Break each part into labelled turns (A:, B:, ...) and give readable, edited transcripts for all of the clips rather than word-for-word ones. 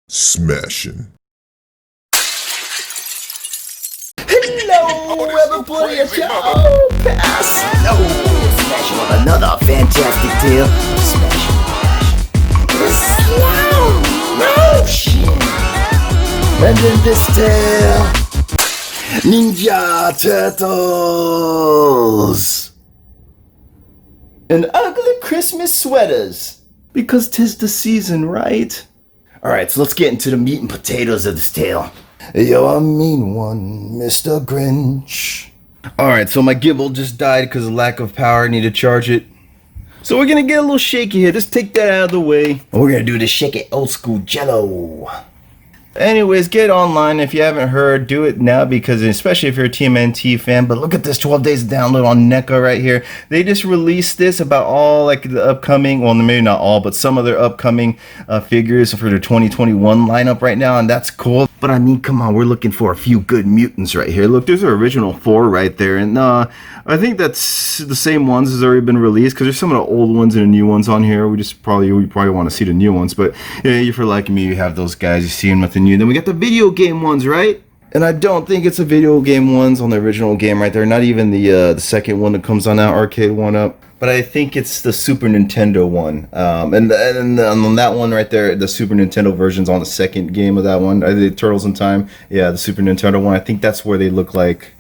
A: SLOSMASHN.
B: Hello, everybody, it's your old past. Smashing on another fantastic tale. Smashing the slow motion. And in this tale, Ninja Turtles and ugly Christmas sweaters, because 'tis the season, right? Alright, so let's get into the meat and potatoes of this tale. You're a mean one, Mr. Grinch. Alright, so my gimbal just died because of lack of power. I need to charge it. So we're gonna get a little shaky here. Just take that out of the way. And we're gonna do the shake it old school jello. Anyways, get online. If you haven't heard, do it now, because especially if you're a TMNT fan. But look at this 12 days of download on NECA right here. They just released this about all like the upcoming, well maybe not all, but some of their upcoming figures for their 2021 lineup right now, and that's cool. But I mean, come on, we're looking for a few good mutants right here. Look, there's our original 4 right there, and I think that's the same ones as already been released, because there's some of the old ones and the new ones on here. We probably want to see the new ones, but yeah, if you're like me, you have those guys, you see them with the new. Then we got the video game ones, right? And I don't think it's a video game ones on the original game right there. Not even the second one that comes on that arcade one up. But I think it's the Super Nintendo one. And on that one right there, the Super Nintendo version's on the second game of that one. I did Turtles in Time. Yeah, the Super Nintendo one. I think that's where they look like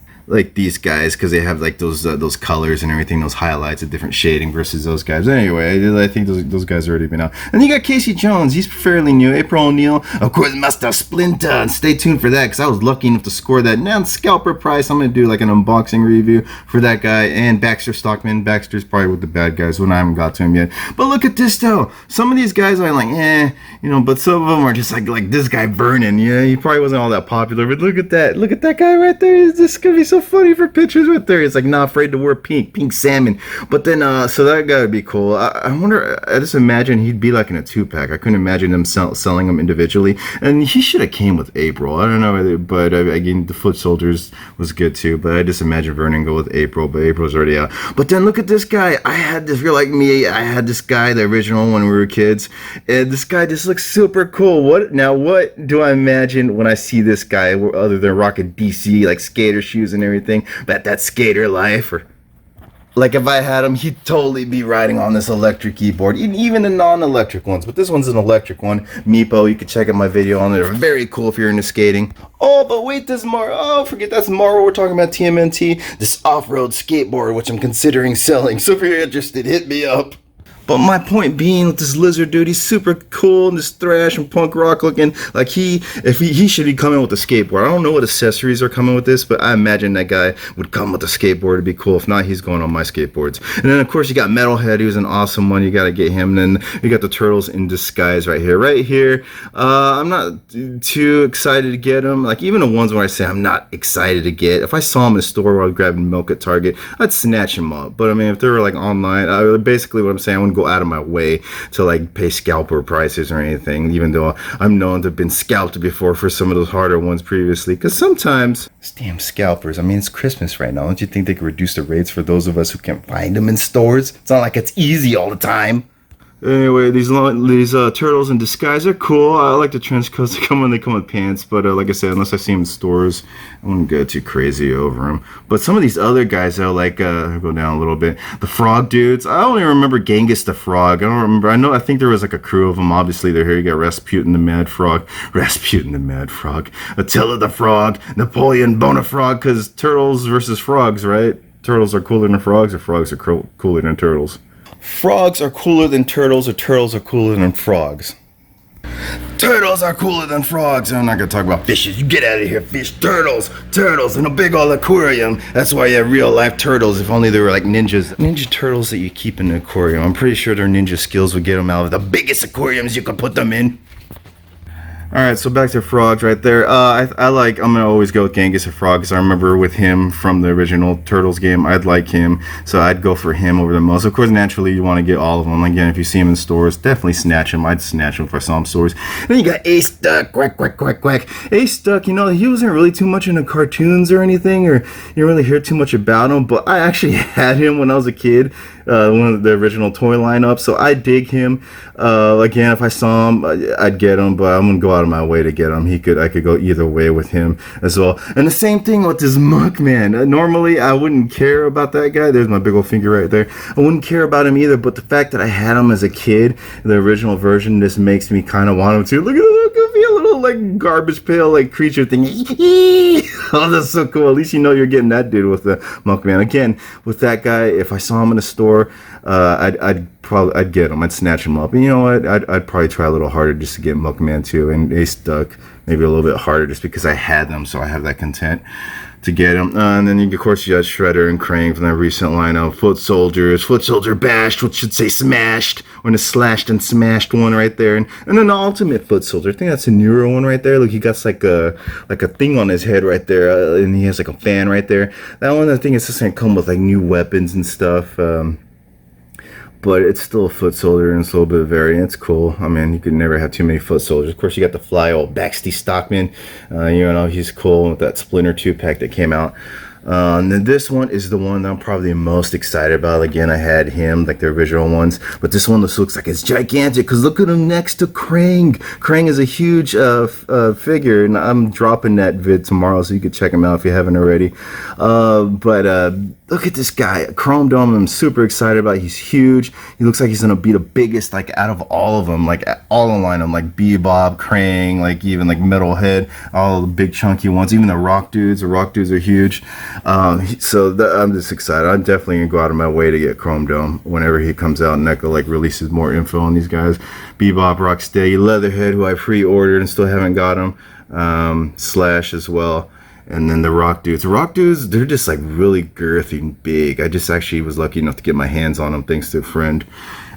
B: these guys, because they have like those colors and everything, those highlights, a different shading versus those guys. Anyway, I think those guys have already been out. And you got Casey Jones, he's fairly new. April O'Neil, of course, Master Splinter, and stay tuned for that, because I was lucky enough to score that non-scalper price. I'm gonna do like an unboxing review for that guy, and Baxter Stockman. Baxter's probably with the bad guys when I haven't got to him yet. But look at this though. Some of these guys are like, but some of them are just like this guy Vernon. Yeah, he probably wasn't all that popular, but look at that guy right there. Is this gonna be so funny for pictures right there? It's like not afraid to wear pink salmon. But then so that guy would be cool. I wonder, I just imagine he'd be like in a 2-pack. I couldn't imagine them selling them individually. And he should have came with April. I don't know, but again, the Foot Soldiers was good too, but I just imagine Vernon go with April, but April's already out. But then look at this guy. If you're like me, I had this guy, the original, when we were kids, and this guy just looks super cool. What do I imagine when I see this guy, other than rocking DC like skater shoes and everything? But that skater life, or like if I had him, he'd totally be riding on this electric keyboard, even the non-electric ones. But this one's an electric one. Meepo, you can check out my video on it. They're very cool if you're into skating. Oh, but wait, there's more. Oh, forget that's Marvel. We're talking about TMNT, this off-road skateboard, which I'm considering selling. So if you're interested, hit me up. But my point being, with this lizard dude, he's super cool, and this thrash and punk rock looking. Like he should be coming with a skateboard. I don't know what accessories are coming with this, but I imagine that guy would come with a skateboard. It'd be cool. If not, he's going on my skateboards. And then of course you got Metalhead, who's an awesome one. You got to get him. And then you got the Turtles in disguise right here. Right here, I'm not too excited to get them. Like even the ones where I say I'm not excited to get, if I saw them in the store while I was grabbing milk at Target, I'd snatch them up. But I mean, if they were like online, basically what I'm saying, I wouldn't go out of my way to like pay scalper prices or anything, even though I'm known to have been scalped before for some of those harder ones previously, because sometimes damn scalpers, I mean, it's Christmas right now, don't you think they could reduce the rates for those of us who can't find them in stores? It's not like it's easy all the time. Anyway, these Turtles in disguise are cool. I like the trench coats. They come with pants, but like I said, unless I see them in stores, I wouldn't go too crazy over them. But some of these other guys, though, like go down a little bit. The frog dudes. I only remember Genghis the Frog. I don't remember. I think there was like a crew of them. Obviously, they're here. You got Rasputin the Mad Frog, Attila the Frog, Napoleon Bonafrog. Because turtles versus frogs, right? Turtles are cooler than frogs, or frogs are cooler than turtles. Frogs are cooler than turtles, or turtles are cooler than frogs. Turtles are cooler than frogs. I'm not gonna talk about fishes. You get out of here, fish. Turtles in a big old aquarium. That's why you have real life turtles. If only they were like ninjas. Ninja turtles that you keep in an aquarium. I'm pretty sure their ninja skills would get them out of the biggest aquariums you could put them in. Alright, so back to frogs right there. I'm gonna always go with Genghis or Frog, because I remember with him from the original Turtles game, I'd like him, so I'd go for him over the most. Of course, naturally, you want to get all of them. Again, if you see him in stores, definitely snatch him. I'd snatch him if I saw him in stores. Then you got Ace Duck, quack, quack, quack, quack. Ace Duck, he wasn't really too much into cartoons or anything, or you didn't really hear too much about him, but I actually had him when I was a kid. one of the original toy lineup. So I dig him. Again, if I saw him, I'd get him, but I'm gonna go out of my way to get him. I could go either way with him as well. And the same thing with this Muckman. Normally, I wouldn't care about that guy. There's my big old finger right there. I wouldn't care about him either, but the fact that I had him as a kid, the original version, this makes me kind of want him to. Look at that, goofy little like garbage pail like creature thing. Oh, that's so cool. At least you know you're getting that dude with the Muckman. Again, with that guy, if I saw him in a store, I'd get him. I'd snatch him up. And you know what? I'd probably try a little harder just to get Muckman too, and Ace Duck maybe a little bit harder just because I had them, so I have that content to get him. And then of course you got Shredder and Krang from that recent lineup. Foot Soldier bashed, which should say smashed, or the slashed and smashed one right there. And then the Ultimate Foot Soldier. I think that's a newer one right there. Look, he got like a thing on his head right there, and he has like a fan right there. That one, I think it's just gonna come with like new weapons and stuff. But it's still a foot soldier and it's a little bit of variant. It's cool. I mean, you could never have too many foot soldiers. Of course, you got the fly old Baxty Stockman. You know, he's cool with that Splinter 2-pack that came out. And then this one is the one that I'm probably most excited about. Again, I had him, like the original ones, but this one looks like it's gigantic because look at him next to Krang. Krang is a huge figure, and I'm dropping that vid tomorrow, so you can check him out if you haven't already. But look at this guy, Chrome Dome. I'm super excited about. He's huge. He looks like he's gonna be the biggest, like out of all of them, like all in line. Like Bebop, Krang, like even like Metalhead, all the big chunky ones, even the Rock Dudes. The Rock Dudes are huge. So I'm just excited. I'm definitely gonna go out of my way to get Chrome Dome whenever he comes out. NECA like releases more info on these guys. Bebop, Rocksteady, Leatherhead, who I pre-ordered and still haven't got him. Slash as well. And then the Rock Dudes. The Rock Dudes, they're just like really girthy and big. I just actually was lucky enough to get my hands on them thanks to a friend.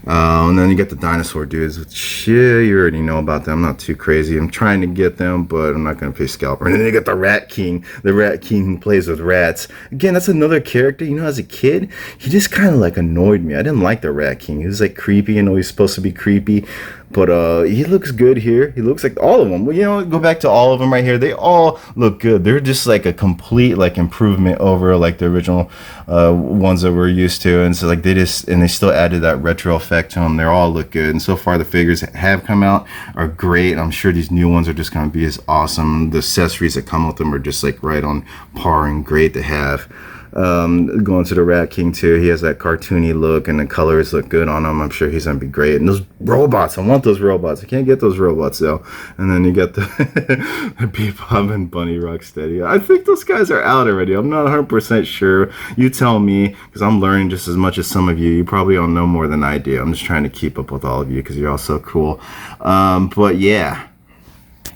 B: And then you get the Dinosaur Dudes, which you already know about them. I'm not too crazy. I'm trying to get them, but I'm not going to pay scalper. And then you got the Rat King who plays with rats. Again, that's another character. You know, as a kid, he just kind of like annoyed me. I didn't like the Rat King. He was like creepy. I know he's supposed to be creepy. But he looks good here. He looks like all of them. Well, you know, go back to all of them right here. They all look good. They're just like a complete like improvement over like the original ones that we're used to. And so like they still added that retro effect to them. They all look good. And so far the figures that have come out are great. I'm sure these new ones are just going to be as awesome. The accessories that come with them are just like right on par and great to have. Going to the Rat King too, he has that cartoony look and the colors look good on him. I'm sure he's gonna be great. And those robots, I want those robots. I can't get those robots though. And then you got the Bebop and Bunny Rocksteady. I think those guys are out already. I'm not 100% sure. You tell me, because I'm learning just as much as some of you. You probably don't know more than I do. I'm just trying to keep up with all of you because you're all so cool. But yeah,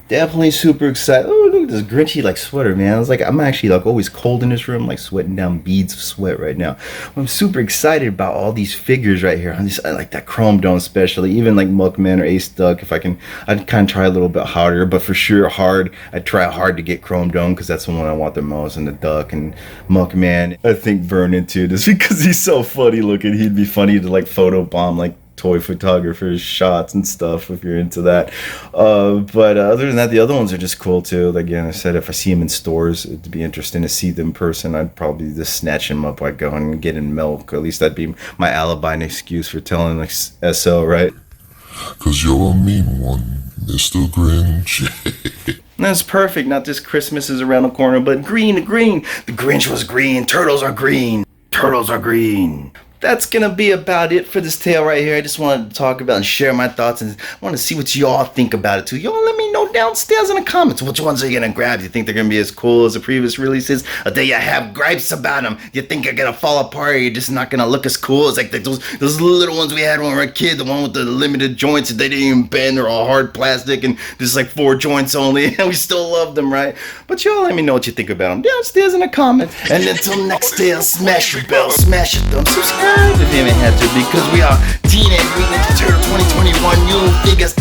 B: definitely super excited. Oh, look at this Grinchy like sweater, man. I was like, I'm actually like always cold in this room, like sweating down beads of sweat right now. I'm super excited about all these figures right here. I like that Chrome Dome especially, even like Muckman or Ace Duck. If I can, I'd kind of try a little bit harder, but for sure I'd try hard to get Chrome Dome because that's the one I want the most. And the Duck and Muckman. I think Vernon too, just because he's so funny looking. He'd be funny to like photobomb like toy photographers shots and stuff if you're into that. But other than that, the other ones are just cool too. Like, again, I said, if I see them in stores, it'd be interesting to see them in person. I'd probably just snatch them up like going and getting milk. At least that'd be my alibi and excuse for telling like SL, right?
A: Cause you're a mean one, Mr. Grinch.
B: That's perfect. Not just Christmas is around the corner, but green. The Grinch was green. Turtles are green. Turtles are green. That's gonna be about it for this tale right here. I just wanted to talk about and share my thoughts, and I want to see what y'all think about it too. Y'all let me know downstairs in the comments. Which ones are you gonna grab? Do you think they're gonna be as cool as the previous releases? Or do you have gripes about them? Do you think they're gonna fall apart, or you're just not gonna look as cool as like those little ones we had when we were a kid, the one with the limited joints that they didn't even bend, they're all hard plastic and just like 4 joints only, and we still love them, right? But y'all let me know what you think about them downstairs in the comments. And until next tale, smash your bell, smash your thumb, subscribe if you haven't had to, because we are Teenage Mutant Ninja Turtles 2021 new figures.